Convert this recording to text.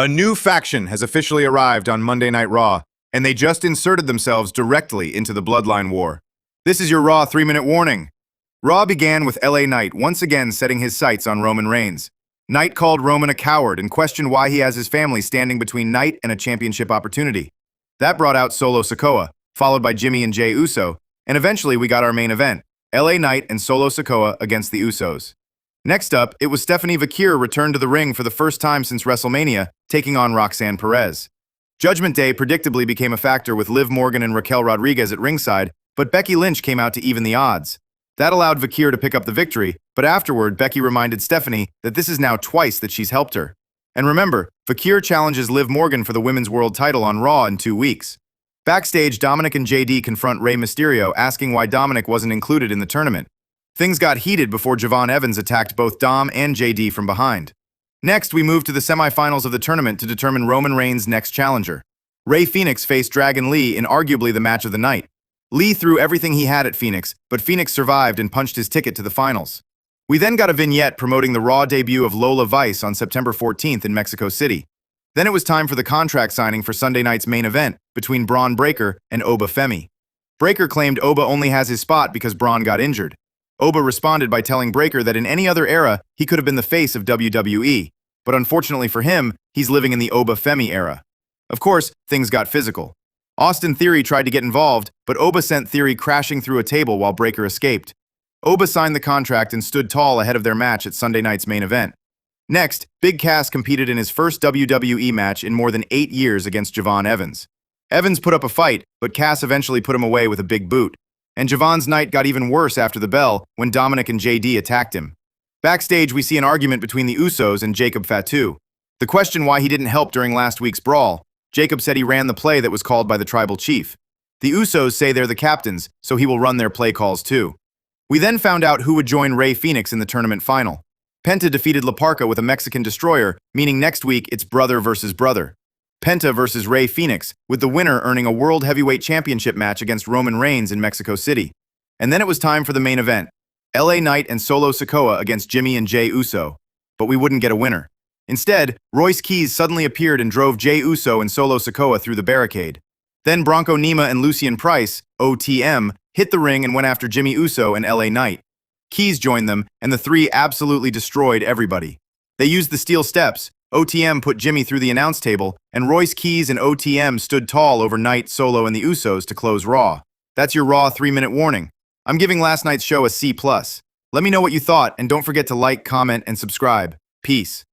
A new faction has officially arrived on Monday Night Raw, and they just inserted themselves directly into the Bloodline War. This is your Raw 3-minute warning. Raw began with LA Knight once again setting his sights on Roman Reigns. Knight called Roman a coward and questioned why he has his family standing between Knight and a championship opportunity. That brought out Solo Sikoa, followed by Jimmy and Jey Uso, and eventually we got our main event, LA Knight and Solo Sikoa against the Usos. Next up, it was Stephanie Vaquer returned to the ring for the first time since WrestleMania, taking on Roxanne Perez. Judgment Day predictably became a factor with Liv Morgan and Raquel Rodriguez at ringside, but Becky Lynch came out to even the odds. That allowed Vaquer to pick up the victory, but afterward, Becky reminded Stephanie that this is now twice that she's helped her. And remember, Vaquer challenges Liv Morgan for the Women's World title on Raw in 2 weeks. Backstage, Dominic and JD confront Rey Mysterio, asking why Dominic wasn't included in the tournament. Things got heated before Javon Evans attacked both Dom and JD from behind. Next, we move to the semifinals of the tournament to determine Roman Reigns' next challenger. Rey Fenix faced Dragon Lee in arguably the match of the night. Lee threw everything he had at Fenix, but Fenix survived and punched his ticket to the finals. We then got a vignette promoting the Raw debut of Lola Vice on September 14th in Mexico City. Then it was time for the contract signing for Sunday night's main event between Bron Breakker and Oba Femi. Breakker claimed Oba only has his spot because Bron got injured. Oba responded by telling Breakker that in any other era, he could have been the face of WWE, but unfortunately for him, he's living in the Oba Femi era. Of course, things got physical. Austin Theory tried to get involved, but Oba sent Theory crashing through a table while Breakker escaped. Oba signed the contract and stood tall ahead of their match at Sunday night's main event. Next, Big Cass competed in his first WWE match in more than 8 years against Javon Evans. Evans put up a fight, but Cass eventually put him away with a big boot. And Javon's night got even worse after the bell when Dominic and JD attacked him. Backstage, we see an argument between the Usos and Jacob Fatu. The question why he didn't help during last week's brawl, Jacob said he ran the play that was called by the tribal chief. The Usos say they're the captains, so he will run their play calls too. We then found out who would join Rey Fenix in the tournament final. Penta defeated La Parka with a Mexican destroyer, meaning next week it's brother versus brother. Penta versus Rey Fenix, with the winner earning a World Heavyweight Championship match against Roman Reigns in Mexico City. And then it was time for the main event, LA Knight and Solo Sikoa against Jimmy and Jey Uso. But we wouldn't get a winner. Instead, Royce Keys suddenly appeared and drove Jey Uso and Solo Sikoa through the barricade. Then Bronco Nima and Lucien Price, OTM, hit the ring and went after Jimmy Uso and LA Knight. Keys joined them, and the three absolutely destroyed everybody. They used the steel steps. OTM put Jimmy through the announce table, and Royce Keys and OTM stood tall over Knight, Solo, and the Usos to close Raw. That's your Raw 3-minute warning. I'm giving last night's show a C+. Let me know what you thought, and don't forget to like, comment, and subscribe. Peace.